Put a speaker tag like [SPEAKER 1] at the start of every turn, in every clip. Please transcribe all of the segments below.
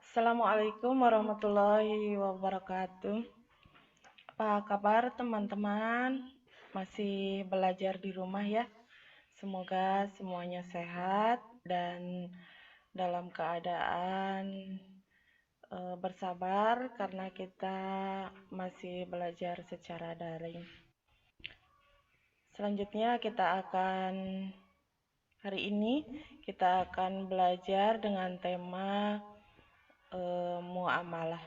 [SPEAKER 1] Assalamualaikum warahmatullahi wabarakatuh. Apa kabar teman-teman? Masih belajar di rumah ya? Semoga semuanya sehat dan dalam keadaan bersabar karena kita masih belajar secara daring. Selanjutnya hari ini kita akan belajar dengan tema muamalah.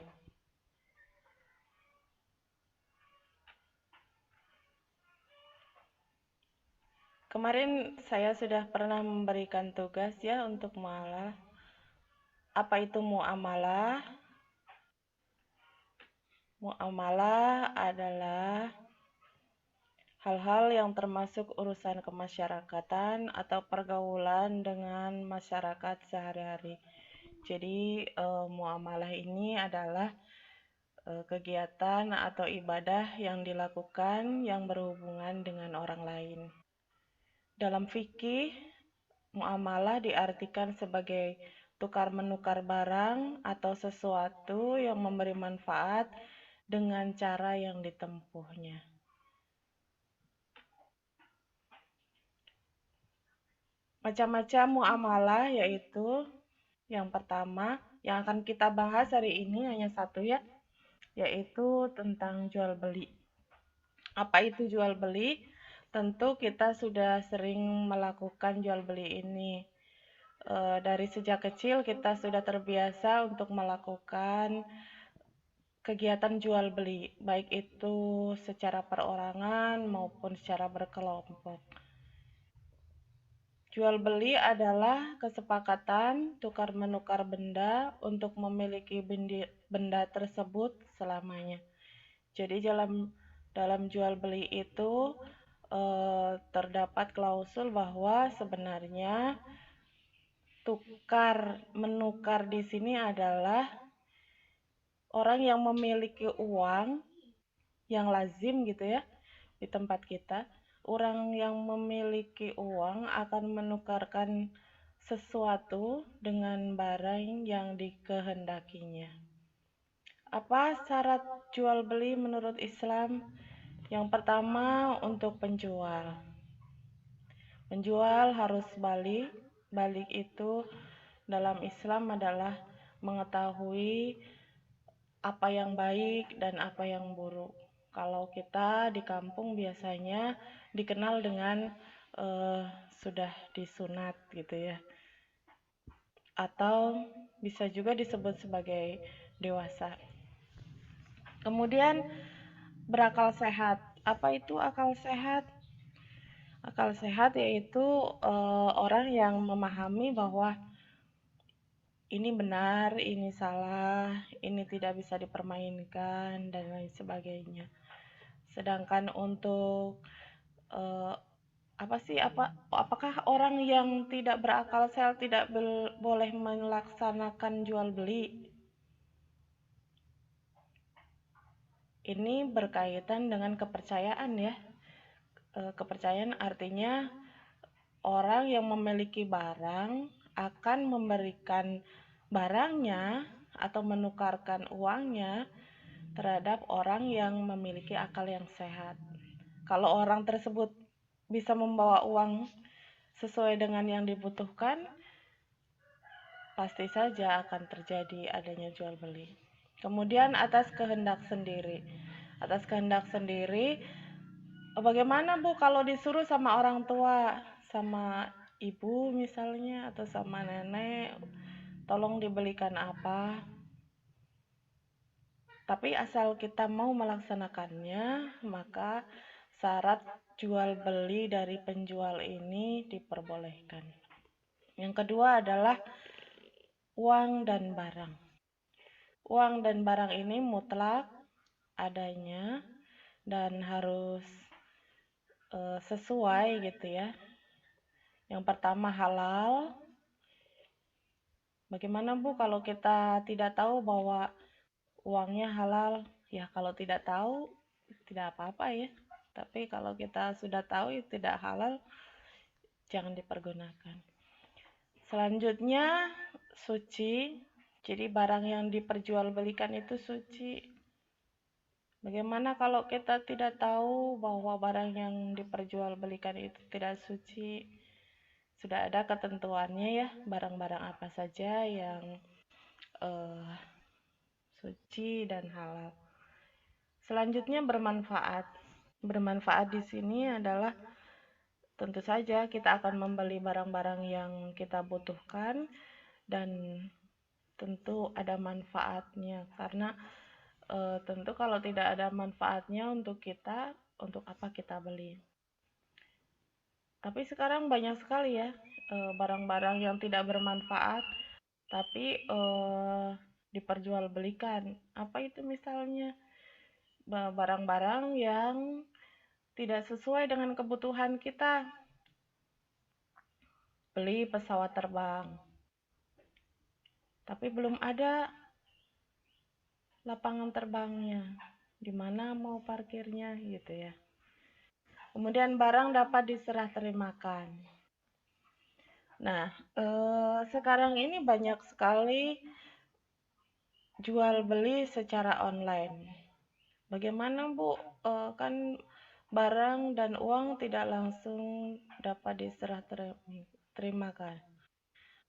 [SPEAKER 1] Kemarin saya sudah pernah memberikan tugas ya untuk muamalah. Apa itu muamalah? Muamalah adalah hal-hal yang termasuk urusan kemasyarakatan atau pergaulan dengan masyarakat sehari-hari. Jadi, muamalah ini adalah kegiatan atau ibadah yang dilakukan yang berhubungan dengan orang lain. Dalam fikih, muamalah diartikan sebagai tukar-menukar barang atau sesuatu yang memberi manfaat dengan cara yang ditempuhnya. Macam-macam muamalah yaitu yang pertama yang akan kita bahas hari ini hanya satu ya, yaitu tentang jual beli. Apa itu jual beli? Tentu kita sudah sering melakukan jual beli ini. Dari sejak kecil kita sudah terbiasa untuk melakukan kegiatan jual beli, baik itu secara perorangan maupun secara berkelompok. Jual beli adalah kesepakatan tukar-menukar benda untuk memiliki benda tersebut selamanya. Jadi dalam jual beli itu terdapat klausul bahwa sebenarnya tukar menukar di sini adalah orang yang memiliki uang yang lazim gitu ya di tempat kita. Orang yang memiliki uang akan menukarkan sesuatu dengan barang yang dikehendakinya. Apa syarat jual beli menurut Islam? Yang pertama untuk penjual. Penjual harus balik. Balik itu dalam Islam adalah mengetahui apa yang baik dan apa yang buruk. Kalau kita di kampung biasanya dikenal dengan sudah disunat gitu ya. Atau bisa juga disebut sebagai dewasa. Kemudian berakal sehat. Apa itu akal sehat? Akal sehat yaitu orang yang memahami bahwa ini benar, ini salah, ini tidak bisa dipermainkan dan lain sebagainya. Sedangkan untuk apakah orang yang tidak berakal sehat tidak boleh melaksanakan jual beli? Ini berkaitan dengan kepercayaan ya. Kepercayaan artinya orang yang memiliki barang akan memberikan barangnya atau menukarkan uangnya terhadap orang yang memiliki akal yang sehat. Kalau orang tersebut bisa membawa uang sesuai dengan yang dibutuhkan, pasti saja akan terjadi adanya jual beli. Kemudian atas kehendak sendiri. Atas kehendak sendiri, bagaimana Bu kalau disuruh sama orang tua, sama ibu misalnya atau sama nenek, tolong dibelikan apa? Tapi asal kita mau melaksanakannya, maka syarat jual beli dari penjual ini diperbolehkan. Yang kedua adalah uang dan barang. Uang dan barang ini mutlak adanya dan harus sesuai gitu ya. Yang pertama halal. Bagaimana Bu kalau kita tidak tahu bahwa uangnya halal? Ya kalau tidak tahu tidak apa-apa ya. Tapi kalau kita sudah tahu itu tidak halal, jangan dipergunakan. Selanjutnya suci. Jadi barang yang diperjualbelikan itu suci. Bagaimana kalau kita tidak tahu bahwa barang yang diperjualbelikan itu tidak suci? Sudah ada ketentuannya ya, barang-barang apa saja yang eh, suci dan halal. Selanjutnya bermanfaat. Bermanfaat di sini adalah tentu saja kita akan membeli barang-barang yang kita butuhkan dan tentu ada manfaatnya karena tentu kalau tidak ada manfaatnya untuk kita, untuk apa kita beli? Tapi sekarang banyak sekali ya barang-barang yang tidak bermanfaat tapi diperjualbelikan. Apa itu misalnya? Barang-barang yang tidak sesuai dengan kebutuhan kita. Beli pesawat terbang, tapi belum ada lapangan terbangnya. Di mana mau parkirnya gitu ya. Kemudian barang dapat diserah terimakan. Nah, sekarang ini banyak sekali jual beli secara online. Bagaimana Bu? Kan barang dan uang tidak langsung dapat diserah terimakan.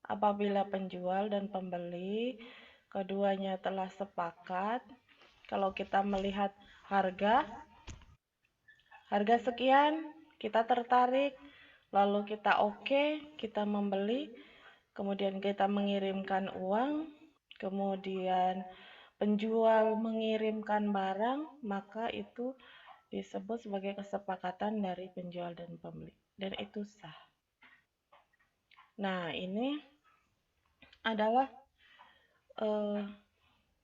[SPEAKER 1] Apabila penjual dan pembeli keduanya telah sepakat, kalau kita melihat harga sekian, kita tertarik, lalu kita oke, kita membeli, kemudian kita mengirimkan uang, kemudian penjual mengirimkan barang, maka itu disebut sebagai kesepakatan dari penjual dan pembeli, dan itu sah. Nah, ini adalah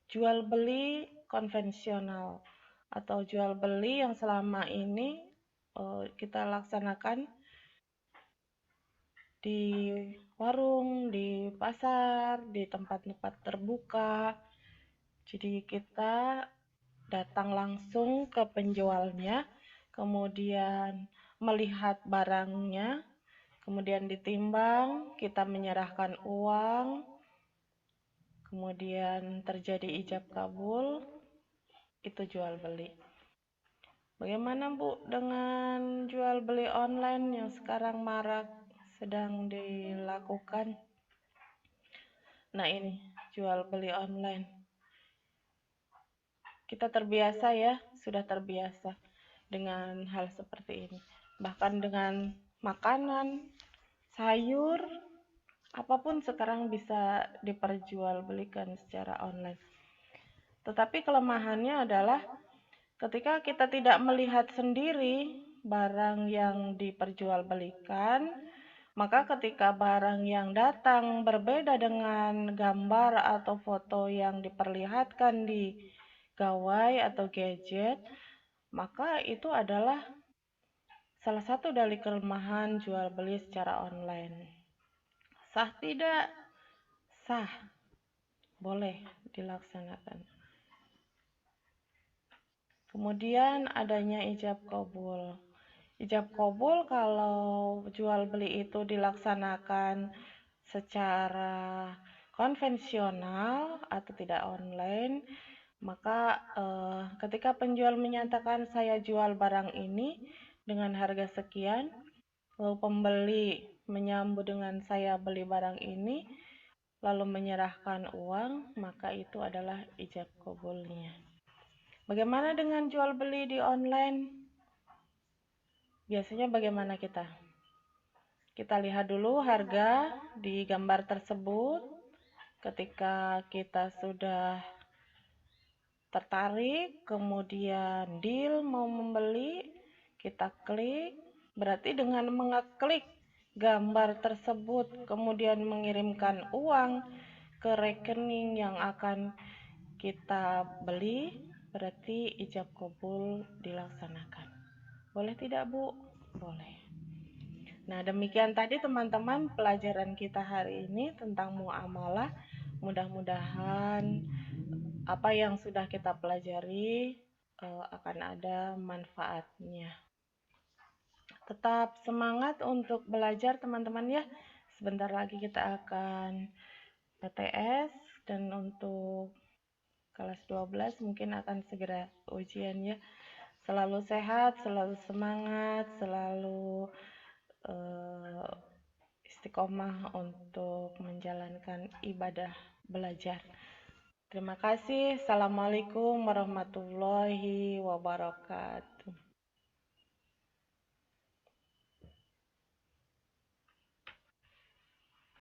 [SPEAKER 1] jual beli konvensional atau jual beli yang selama ini kita laksanakan di warung, di pasar, di tempat-tempat terbuka. Jadi kita datang langsung ke penjualnya, kemudian melihat barangnya, kemudian ditimbang, kita menyerahkan uang, kemudian terjadi ijab kabul, itu jual beli. Bagaimana Bu dengan jual beli online yang sekarang marak sedang dilakukan? Nah ini, jual beli online. Kita terbiasa ya, sudah terbiasa dengan hal seperti ini. Bahkan dengan makanan, sayur, apapun sekarang bisa diperjualbelikan secara online. Tetapi kelemahannya adalah ketika kita tidak melihat sendiri barang yang diperjualbelikan, maka ketika barang yang datang berbeda dengan gambar atau foto yang diperlihatkan di gawai atau gadget, maka itu adalah salah satu dari kelemahan jual beli secara online. Sah tidak? Sah. Boleh dilaksanakan. Kemudian adanya ijab kabul. Ijab kabul kalau jual beli itu dilaksanakan secara konvensional atau tidak online, maka ketika penjual menyatakan saya jual barang ini dengan harga sekian, lalu pembeli menyambut dengan saya beli barang ini, lalu menyerahkan uang, maka itu adalah ijab kabulnya. Bagaimana dengan jual beli di online? Biasanya bagaimana kita? Kita lihat dulu harga di gambar tersebut. Ketika kita sudah tertarik, kemudian deal mau membeli, kita klik. Berarti dengan mengeklik gambar tersebut, kemudian mengirimkan uang ke rekening yang akan kita beli, berarti ijab kabul dilaksanakan. Boleh tidak Bu? Boleh. Nah, demikian tadi teman-teman pelajaran kita hari ini tentang muamalah. Mudah-mudahan apa yang sudah kita pelajari akan ada manfaatnya. Tetap semangat untuk belajar teman-teman ya. Sebentar lagi kita akan PTS, dan untuk kelas 12 mungkin akan segera ujian ya. Selalu sehat, selalu semangat, selalu istiqomah untuk menjalankan ibadah belajar. Terima kasih. Assalamualaikum warahmatullahi wabarakatuh.